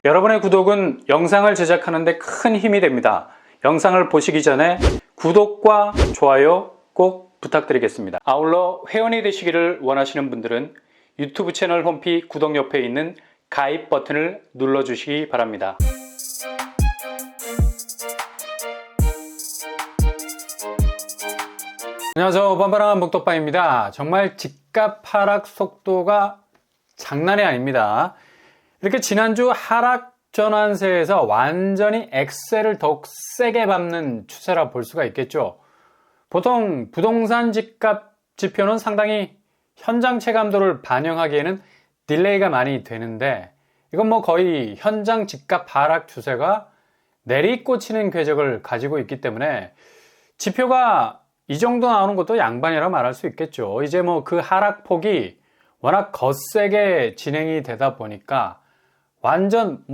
여러분의 구독은 영상을 제작하는 데 큰 힘이 됩니다. 영상을 보시기 전에 구독과 좋아요 꼭 부탁드리겠습니다. 아울러 회원이 되시기를 원하시는 분들은 유튜브 채널 홈피 구독 옆에 있는 가입 버튼을 눌러주시기 바랍니다. 안녕하세요. 뻔뻔한 목덕방입니다. 정말 집값 하락 속도가 장난이 아닙니다. 이렇게 지난주 하락 전환세에서 완전히 엑셀을 더욱 세게 밟는 추세라 볼 수가 있겠죠. 보통 부동산 집값 지표는 상당히 현장 체감도를 반영하기에는 딜레이가 많이 되는데 이건 거의 현장 집값 하락 추세가 내리꽂히는 궤적을 가지고 있기 때문에 지표가 이 정도 나오는 것도 양반이라 말할 수 있겠죠. 이제 그 하락폭이 워낙 거세게 진행이 되다 보니까 완전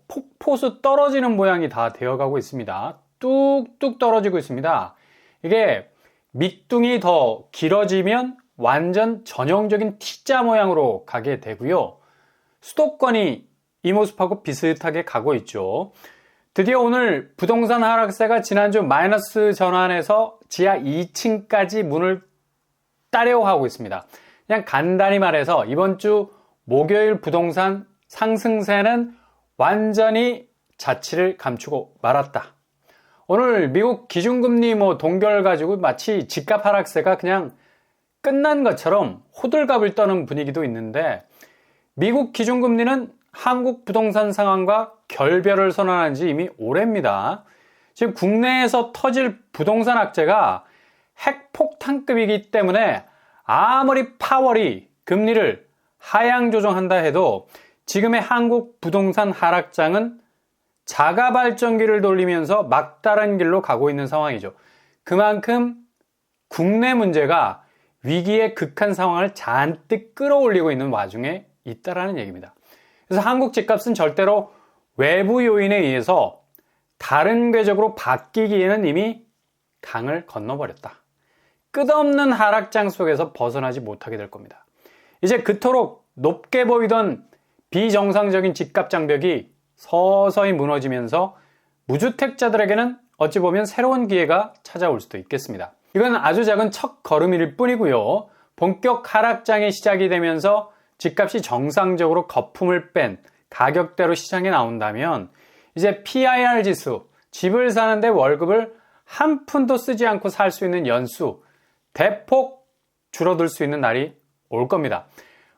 폭포수 떨어지는 모양이 다 되어가고 있습니다. 뚝뚝 떨어지고 있습니다. 이게 밑둥이 더 길어지면 완전 전형적인 T자 모양으로 가게 되고요. 수도권이 이 모습하고 비슷하게 가고 있죠. 드디어 오늘 부동산 하락세가 지난주 마이너스 전환에서 지하 2층까지 문을 따려고 하고 있습니다. 그냥 간단히 말해서 이번 주 목요일 부동산 상승세는 완전히 자취를 감추고 말았다. 오늘 미국 기준금리 동결 가지고 마치 집값 하락세가 그냥 끝난 것처럼 호들갑을 떠는 분위기도 있는데 미국 기준금리는 한국 부동산 상황과 결별을 선언한 지 이미 오래입니다. 지금 국내에서 터질 부동산 악재가 핵폭탄급이기 때문에 아무리 파월이 금리를 하향 조정한다 해도 지금의 한국 부동산 하락장은 자가 발전기를 돌리면서 막다른 길로 가고 있는 상황이죠. 그만큼 국내 문제가 위기의 극한 상황을 잔뜩 끌어올리고 있는 와중에 있다라는 얘기입니다. 그래서 한국 집값은 절대로 외부 요인에 의해서 다른 궤적으로 바뀌기에는 이미 강을 건너버렸다. 끝없는 하락장 속에서 벗어나지 못하게 될 겁니다. 이제 그토록 높게 보이던 비정상적인 집값 장벽이 서서히 무너지면서 무주택자들에게는 어찌 보면 새로운 기회가 찾아올 수도 있겠습니다. 이건 아주 작은 첫 걸음일 뿐이고요. 본격 하락장이 시작이 되면서 집값이 정상적으로 거품을 뺀 가격대로 시장에 나온다면 이제 PIR 지수, 집을 사는데 월급을 한 푼도 쓰지 않고 살 수 있는 연수 대폭 줄어들 수 있는 날이 올 겁니다.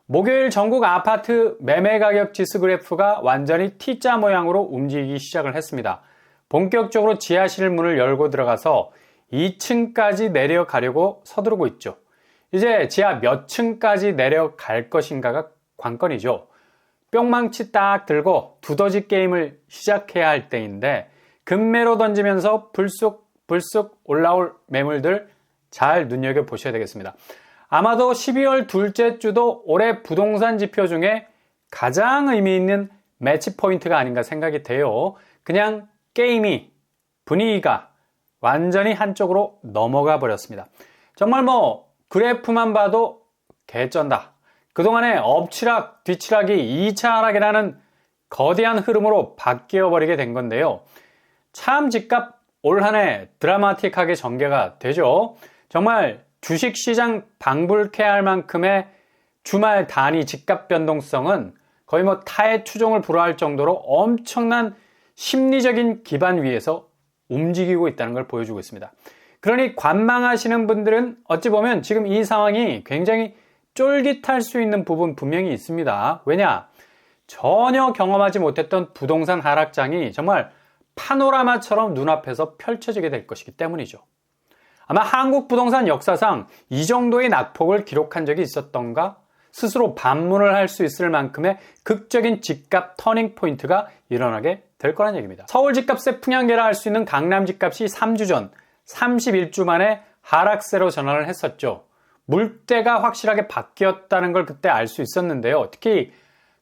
목요일 전국 아파트 매매 가격 지수 그래프가 완전히 T자 모양으로 움직이기 시작을 했습니다. 본격적으로 지하실 문을 열고 들어가서 2층까지 내려가려고 서두르고 있죠. 이제 지하 몇 층까지 내려갈 것인가가 관건이죠. 뿅망치 딱 들고 두더지 게임을 시작해야 할 때인데 급매로 던지면서 불쑥 올라올 매물들 잘 눈여겨보셔야 되겠습니다. 아마도 12월 둘째 주도 올해 부동산 지표 중에 가장 의미 있는 매치 포인트가 아닌가 생각이 돼요. 그냥 게임이 분위기가 완전히 한쪽으로 넘어가 버렸습니다. 정말 그래프만 봐도 개쩐다. 그동안에 엎치락 뒤치락이 2차 하락이라는 거대한 흐름으로 바뀌어버리게 된 건데요. 참 집값 올 한 해 드라마틱하게 전개가 되죠. 정말 주식시장 방불케 할 만큼의 주말 단위 집값 변동성은 거의 타의 추종을 불허할 정도로 엄청난 심리적인 기반 위에서 움직이고 있다는 걸 보여주고 있습니다. 그러니 관망하시는 분들은 어찌 보면 지금 이 상황이 굉장히 쫄깃할 수 있는 부분 분명히 있습니다. 왜냐? 전혀 경험하지 못했던 부동산 하락장이 정말 파노라마처럼 눈앞에서 펼쳐지게 될 것이기 때문이죠. 아마 한국 부동산 역사상 이 정도의 낙폭을 기록한 적이 있었던가 스스로 반문을 할 수 있을 만큼의 극적인 집값 터닝 포인트가 일어나게 될 거란 얘기입니다. 서울 집값의 풍향계라 할 수 있는 강남 집값이 3주 전 31주 만에 하락세로 전환을 했었죠. 물때가 확실하게 바뀌었다는 걸 그때 알 수 있었는데요. 특히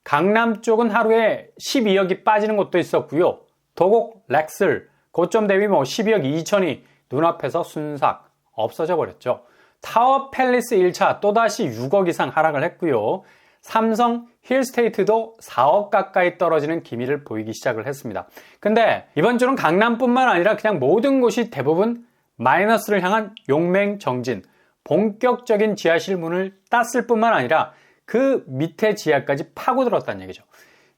강남 쪽은 하루에 12억이 빠지는 곳도 있었고요. 도곡, 렉슬, 고점 대비 12억 2천이 눈앞에서 순삭 없어져 버렸죠. 타워 팰리스 1차 또다시 6억 이상 하락을 했고요. 삼성 힐스테이트도 4억 가까이 떨어지는 기미를 보이기 시작을 했습니다. 근데 이번 주는 강남뿐만 아니라 그냥 모든 곳이 대부분 마이너스를 향한 용맹정진, 본격적인 지하실 문을 땄을 뿐만 아니라 그 밑에 지하까지 파고들었다는 얘기죠.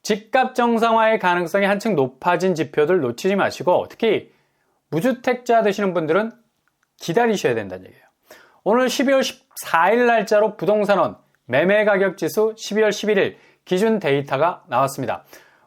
집값 정상화의 가능성이 한층 높아진 지표들 놓치지 마시고 특히 무주택자 되시는 분들은 기다리셔야 된다는 얘기예요. 오늘 12월 14일 날짜로 부동산원 매매가격지수 12월 11일 기준 데이터가 나왔습니다.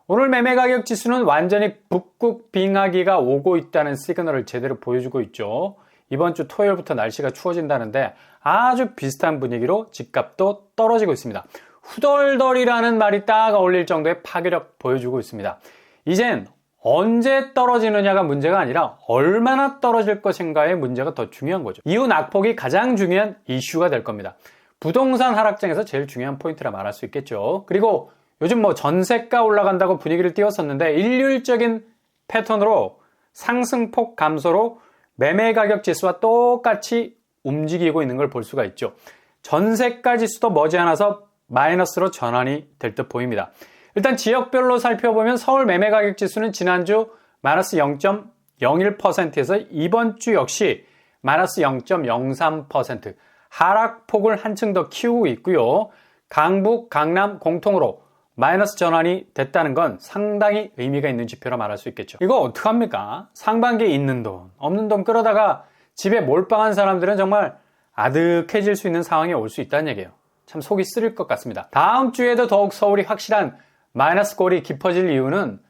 오늘 매매가격지수는 완전히 북극빙하기가 오고 있다는 시그널을 제대로 보여주고 있죠. 이번 주 토요일부터 날씨가 추워진다는데 아주 비슷한 분위기로 집값도 떨어지고 있습니다. 후덜덜이라는 말이 딱 어울릴 정도의 파괴력 보여주고 있습니다. 이젠 언제 떨어지느냐가 문제가 아니라 얼마나 떨어질 것인가의 문제가 더 중요한 거죠. 이후 낙폭이 가장 중요한 이슈가 될 겁니다. 부동산 하락장에서 제일 중요한 포인트라 말할 수 있겠죠. 그리고 요즘 전세가 올라간다고 분위기를 띄웠었는데 일률적인 패턴으로 상승폭 감소로 매매 가격 지수와 똑같이 움직이고 있는 걸 볼 수가 있죠. 전세가 지수도 머지않아서 마이너스로 전환이 될 듯 보입니다. 일단 지역별로 살펴보면 서울 매매 가격 지수는 지난주 마이너스 0.01%에서 이번 주 역시 마이너스 0.03% 하락폭을 한층 더 키우고 있고요. 강북, 강남 공통으로 마이너스 전환이 됐다는 건 상당히 의미가 있는 지표라 말할 수 있겠죠. 이거 어떡합니까? 상반기에 있는 돈, 없는 돈 끌어다가 집에 몰빵한 사람들은 정말 아득해질 수 있는 상황이 올 수 있다는 얘기예요. 참 속이 쓰릴 것 같습니다. 다음 주에도 더욱 서울이 확실한 마이너스 꼴이 깊어질 이유는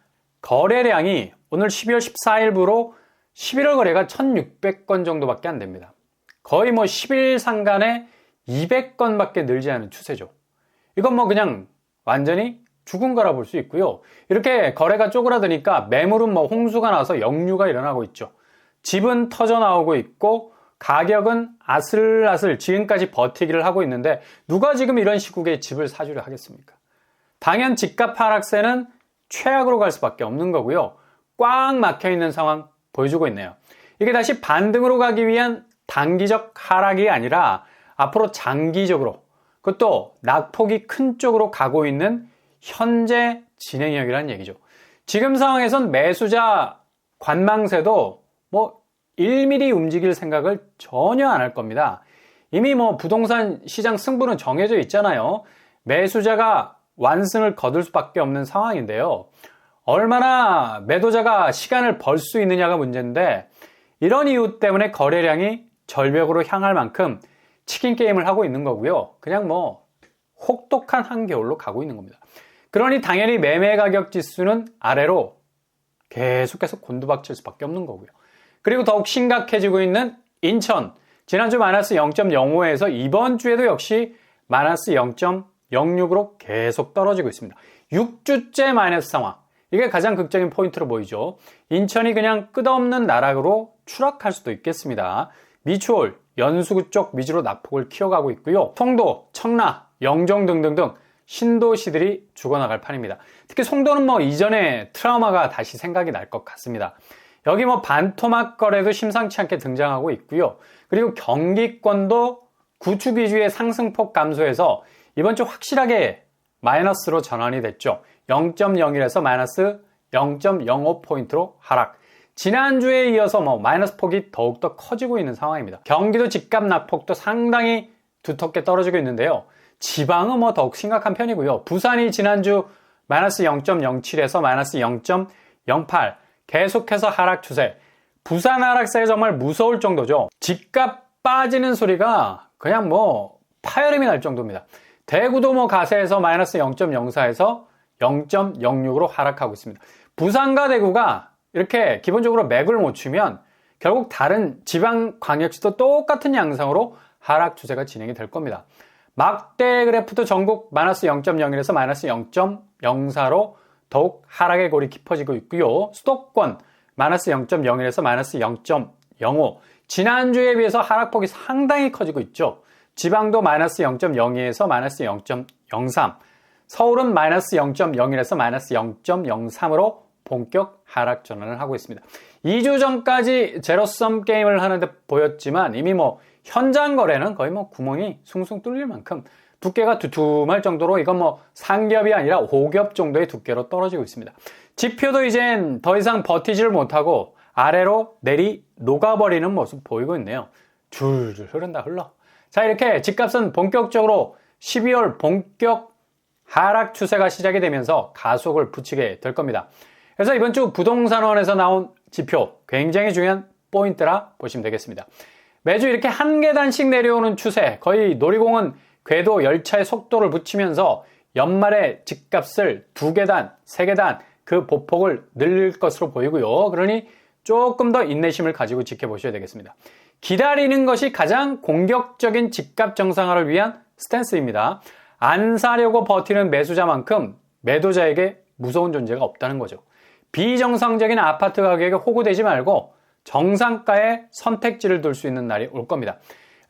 거래량이 오늘 12월 14일부로 11월 거래가 1,600건 정도밖에 안 됩니다. 거의 10일 상간에 200건밖에 늘지 않은 추세죠. 이건 그냥 완전히 죽은 거라 볼 수 있고요. 이렇게 거래가 쪼그라드니까 매물은 홍수가 나서 역류가 일어나고 있죠. 집은 터져 나오고 있고 가격은 아슬아슬 지금까지 버티기를 하고 있는데 누가 지금 이런 시국에 집을 사주려 하겠습니까? 당연 집값 하락세는 최악으로 갈 수밖에 없는 거고요. 꽉 막혀 있는 상황 보여주고 있네요. 이게 다시 반등으로 가기 위한 단기적 하락이 아니라 앞으로 장기적으로 그것도 낙폭이 큰 쪽으로 가고 있는 현재 진행형이라는 얘기죠. 지금 상황에선 매수자 관망세도 1mm 움직일 생각을 전혀 안 할 겁니다. 이미 부동산 시장 승부는 정해져 있잖아요. 매수자가 완승을 거둘 수밖에 없는 상황인데요. 얼마나 매도자가 시간을 벌 수 있느냐가 문제인데 이런 이유 때문에 거래량이 절벽으로 향할 만큼 치킨 게임을 하고 있는 거고요. 그냥 혹독한 한겨울로 가고 있는 겁니다. 그러니 당연히 매매 가격 지수는 아래로 계속해서 곤두박질 수밖에 없는 거고요. 그리고 더욱 심각해지고 있는 인천. 지난주 마이너스 0.05에서 이번 주에도 역시 마이너스 0.06으로 계속 떨어지고 있습니다. 6주째 마이너스 상황. 이게 가장 극적인 포인트로 보이죠. 인천이 그냥 끝없는 나락으로 추락할 수도 있겠습니다. 미추홀, 연수구 쪽 위주로 낙폭을 키워가고 있고요. 송도, 청라, 영종 등등등 신도시들이 죽어나갈 판입니다. 특히 송도는 이전에 트라우마가 다시 생각이 날 것 같습니다. 여기 반토막 거래도 심상치 않게 등장하고 있고요. 그리고 경기권도 구축 위주의 상승폭 감소해서 이번 주 확실하게 마이너스로 전환이 됐죠. 0.01에서 마이너스 0.05포인트로 하락. 지난주에 이어서 마이너스 폭이 더욱더 커지고 있는 상황입니다. 경기도 집값 낙폭도 상당히 두텁게 떨어지고 있는데요. 지방은 더욱 심각한 편이고요. 부산이 지난주 마이너스 0.07에서 마이너스 0.08 계속해서 하락 추세. 부산 하락세가 정말 무서울 정도죠. 집값 빠지는 소리가 그냥 파열음이 날 정도입니다. 대구도 가세에서 마이너스 0.04에서 0.06으로 하락하고 있습니다. 부산과 대구가 이렇게 기본적으로 맥을 못 추면 결국 다른 지방광역시도 똑같은 양상으로 하락 추세가 진행이 될 겁니다. 막대 그래프도 전국 마이너스 0.01에서 마이너스 0.04로 더욱 하락의 골이 깊어지고 있고요. 수도권 마이너스 0.01에서 마이너스 0.05 지난주에 비해서 하락폭이 상당히 커지고 있죠. 지방도 마이너스 0.02에서 마이너스 0.03 서울은 마이너스 0.01에서 마이너스 0.03으로 본격 하락 전환을 하고 있습니다. 2주 전까지 제로섬 게임을 하는데 보였지만 이미 현장 거래는 거의 뭐 구멍이 숭숭 뚫릴 만큼 두께가 두툼할 정도로 이건 뭐 상겹이 아니라 오겹 정도의 두께로 떨어지고 있습니다. 지표도 이젠 더 이상 버티지를 못하고 아래로 내리 녹아버리는 모습 보이고 있네요. 줄줄 흐른다 흘러. 자, 이렇게 집값은 본격적으로 12월 본격 하락 추세가 시작이 되면서 가속을 붙이게 될 겁니다. 그래서 이번 주 부동산원에서 나온 지표 굉장히 중요한 포인트라 보시면 되겠습니다. 매주 이렇게 한 계단씩 내려오는 추세, 거의 놀이공원 궤도 열차의 속도를 붙이면서 연말에 집값을 2계단, 3계단 그 보폭을 늘릴 것으로 보이고요. 그러니 조금 더 인내심을 가지고 지켜보셔야 되겠습니다. 기다리는 것이 가장 공격적인 집값 정상화를 위한 스탠스입니다. 안 사려고 버티는 매수자만큼 매도자에게 무서운 존재가 없다는 거죠. 비정상적인 아파트 가격에 호구되지 말고 정상가의 선택지를 둘 수 있는 날이 올 겁니다.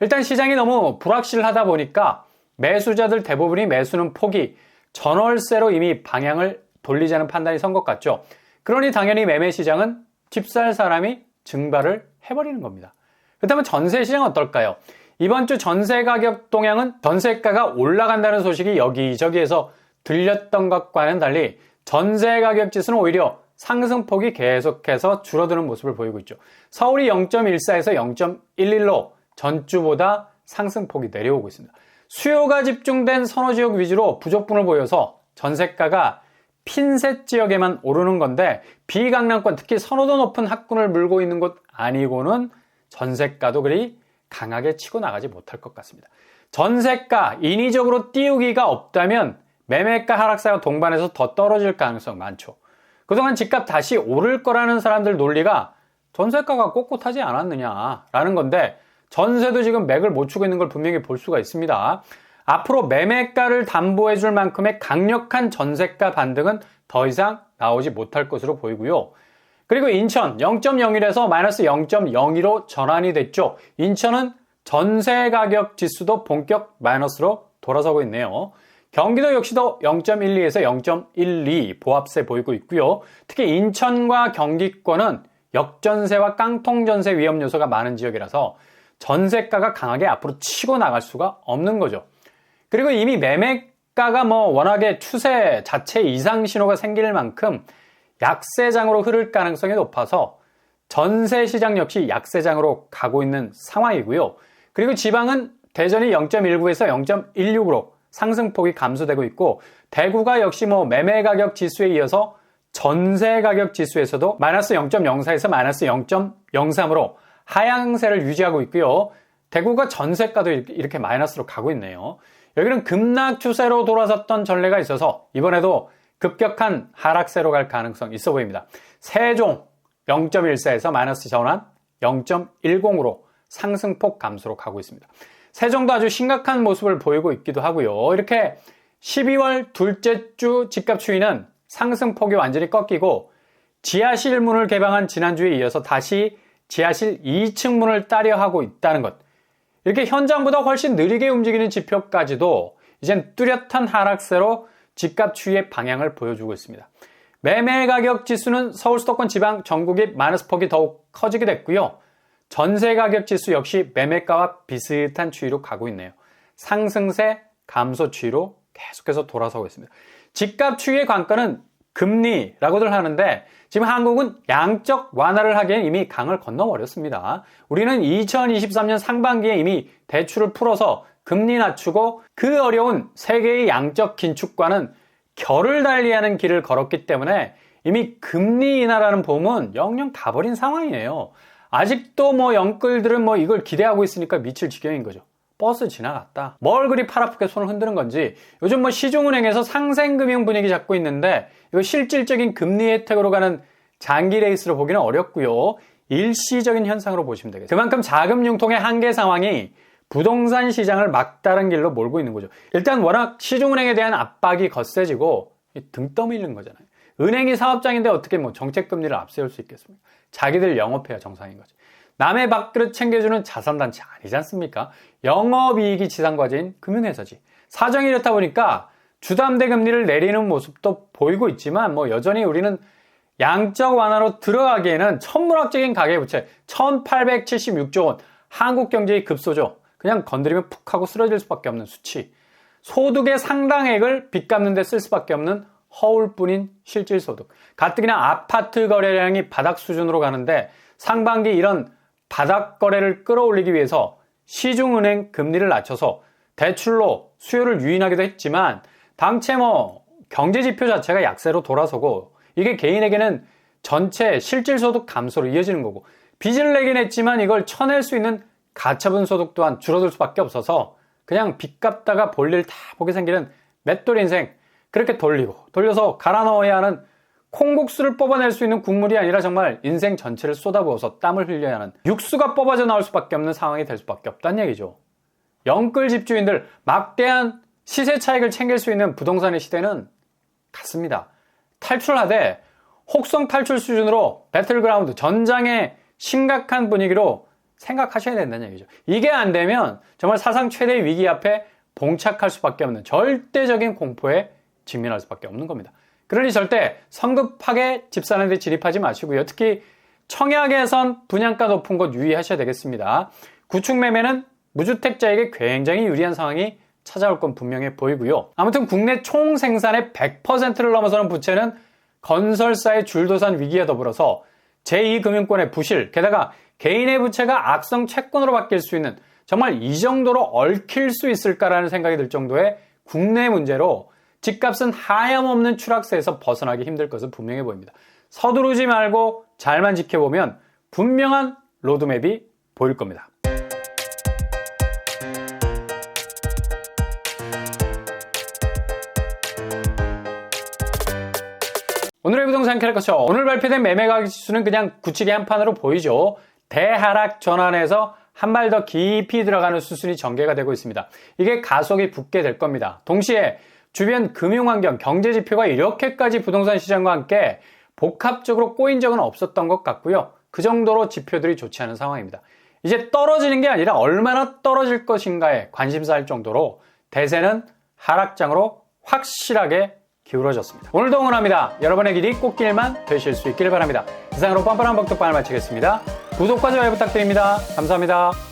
일단 시장이 너무 불확실하다 보니까 매수자들 대부분이 매수는 포기, 전월세로 이미 방향을 돌리자는 판단이 선 것 같죠. 그러니 당연히 매매 시장은 집 살 사람이 증발을 해버리는 겁니다. 그렇다면 전세 시장 어떨까요? 이번 주 전세 가격 동향은 전세가가 올라간다는 소식이 여기저기에서 들렸던 것과는 달리 전세 가격 지수는 오히려 상승폭이 계속해서 줄어드는 모습을 보이고 있죠. 서울이 0.14에서 0.11로 전주보다 상승폭이 내려오고 있습니다. 수요가 집중된 선호지역 위주로 부족분을 보여서 전세가가 핀셋 지역에만 오르는 건데 비강남권 특히 선호도 높은 학군을 물고 있는 곳 아니고는 전세가도 그리 강하게 치고 나가지 못할 것 같습니다. 전세가 인위적으로 띄우기가 없다면 매매가 하락세와 동반해서 더 떨어질 가능성 많죠. 그동안 집값 다시 오를 거라는 사람들 논리가 전세가가 꼿꼿하지 않았느냐라는 건데 전세도 지금 맥을 못 추고 있는 걸 분명히 볼 수가 있습니다. 앞으로 매매가를 담보해 줄 만큼의 강력한 전세가 반등은 더 이상 나오지 못할 것으로 보이고요. 그리고 인천 0.01에서 마이너스 0.02로 전환이 됐죠. 인천은 전세 가격 지수도 본격 마이너스로 돌아서고 있네요. 경기도 역시도 0.12에서 0.12 보합세 보이고 있고요. 특히 인천과 경기권은 역전세와 깡통전세 위험 요소가 많은 지역이라서 전세가가 강하게 앞으로 치고 나갈 수가 없는 거죠. 그리고 이미 매매가가 워낙에 추세 자체 이상 신호가 생길 만큼 약세장으로 흐를 가능성이 높아서 전세 시장 역시 약세장으로 가고 있는 상황이고요. 그리고 지방은 대전이 0.19에서 0.16으로 상승폭이 감소되고 있고 대구가 역시 매매 가격 지수에 이어서 전세 가격 지수에서도 마이너스 0.04에서 마이너스 0.03으로 하향세를 유지하고 있고요. 대구가 전세가도 이렇게 마이너스로 가고 있네요. 여기는 급락 추세로 돌아섰던 전례가 있어서 이번에도 급격한 하락세로 갈 가능성이 있어 보입니다. 세종 0.14에서 마이너스 전환 0.10으로 상승폭 감소로 가고 있습니다. 세종도 아주 심각한 모습을 보이고 있기도 하고요. 이렇게 12월 둘째 주 집값 추이는 상승폭이 완전히 꺾이고 지하실 문을 개방한 지난주에 이어서 다시 지하실 2층 문을 따려 하고 있다는 것. 이렇게 현장보다 훨씬 느리게 움직이는 지표까지도 이젠 뚜렷한 하락세로 집값 추이의 방향을 보여주고 있습니다. 매매 가격 지수는 서울 수도권 지방 전국의 마이너스 폭이 더욱 커지게 됐고요. 전세 가격 지수 역시 매매가와 비슷한 추이로 가고 있네요. 상승세 감소 추이로 계속해서 돌아서고 있습니다. 집값 추이의 관건은 금리라고들 하는데 지금 한국은 양적 완화를 하기엔 이미 강을 건너버렸습니다. 우리는 2023년 상반기에 이미 대출을 풀어서 금리 낮추고 그 어려운 세계의 양적 긴축과는 결을 달리하는 길을 걸었기 때문에 이미 금리 인하라는 봄은 영영 가버린 상황이에요. 아직도 영끌들은 이걸 기대하고 있으니까 미칠 지경인 거죠. 버스 지나갔다. 뭘 그리 팔 아프게 손을 흔드는 건지 요즘 시중은행에서 상생금융 분위기 잡고 있는데 이거 실질적인 금리 혜택으로 가는 장기 레이스로 보기는 어렵고요. 일시적인 현상으로 보시면 되겠습니다. 그만큼 자금 융통의 한계 상황이 부동산 시장을 막다른 길로 몰고 있는 거죠. 일단 워낙 시중은행에 대한 압박이 거세지고 등 떠밀리는 거잖아요. 은행이 사업장인데 어떻게 정책금리를 앞세울 수 있겠습니까? 자기들 영업해야 정상인 거죠. 남의 밥그릇 챙겨주는 자선단체 아니지 않습니까? 영업이익이 지상과제인 금융회사지. 사정이 이렇다 보니까 주담대 금리를 내리는 모습도 보이고 있지만 여전히 우리는 양적 완화로 들어가기에는 천문학적인 가계부채 1876조 원 한국 경제의 급소죠. 그냥 건드리면 푹 하고 쓰러질 수밖에 없는 수치. 소득의 상당액을 빚 갚는 데 쓸 수밖에 없는 허울뿐인 실질소득. 가뜩이나 아파트 거래량이 바닥 수준으로 가는데 상반기 이런 바닥 거래를 끌어올리기 위해서 시중은행 금리를 낮춰서 대출로 수요를 유인하기도 했지만 당체 경제지표 자체가 약세로 돌아서고 이게 개인에게는 전체 실질소득 감소로 이어지는 거고 빚을 내긴 했지만 이걸 쳐낼 수 있는 가처분 소득 또한 줄어들 수밖에 없어서 그냥 빚 갚다가 볼일 다 보게 생기는 맷돌 인생 그렇게 돌려서 갈아 넣어야 하는 콩국수를 뽑아낼 수 있는 국물이 아니라 정말 인생 전체를 쏟아부어서 땀을 흘려야 하는 육수가 뽑아져 나올 수밖에 없는 상황이 될 수밖에 없다는 얘기죠. 영끌 집주인들 막대한 시세 차익을 챙길 수 있는 부동산의 시대는 갔습니다. 탈출하되 혹성 탈출 수준으로 배틀그라운드 전장의 심각한 분위기로 생각하셔야 된다는 얘기죠. 이게 안 되면 정말 사상 최대의 위기 앞에 봉착할 수밖에 없는 절대적인 공포에 직면할 수밖에 없는 겁니다. 그러니 절대 성급하게 집 사는 데 진입하지 마시고요. 특히 청약에선 분양가 높은 곳 유의하셔야 되겠습니다. 구축 매매는 무주택자에게 굉장히 유리한 상황이 찾아올 건 분명해 보이고요. 아무튼 국내 총 생산의 100%를 넘어서는 부채는 건설사의 줄도산 위기에 더불어서 제2금융권의 부실, 게다가 개인의 부채가 악성 채권으로 바뀔 수 있는 정말 이 정도로 얽힐 수 있을까라는 생각이 들 정도의 국내 문제로 집값은 하염없는 추락세에서 벗어나기 힘들 것은 분명해 보입니다. 서두르지 말고 잘만 지켜보면 분명한 로드맵이 보일 겁니다. 오늘의 부동산 캐릭터쇼. 오늘 발표된 매매가격 지수는 그냥 굳히기 한 판으로 보이죠. 대하락 전환에서 한 발 더 깊이 들어가는 수순이 전개가 되고 있습니다. 이게 가속이 붙게 될 겁니다. 동시에 주변 금융환경, 경제지표가 이렇게까지 부동산 시장과 함께 복합적으로 꼬인 적은 없었던 것 같고요. 그 정도로 지표들이 좋지 않은 상황입니다. 이제 떨어지는 게 아니라 얼마나 떨어질 것인가에 관심사일 정도로 대세는 하락장으로 확실하게 기울어졌습니다. 오늘도 응원합니다. 여러분의 길이 꽃길만 되실 수 있기를 바랍니다. 이상으로 뻔뻔한 복덕방을 마치겠습니다. 구독과 좋아요 부탁드립니다. 감사합니다.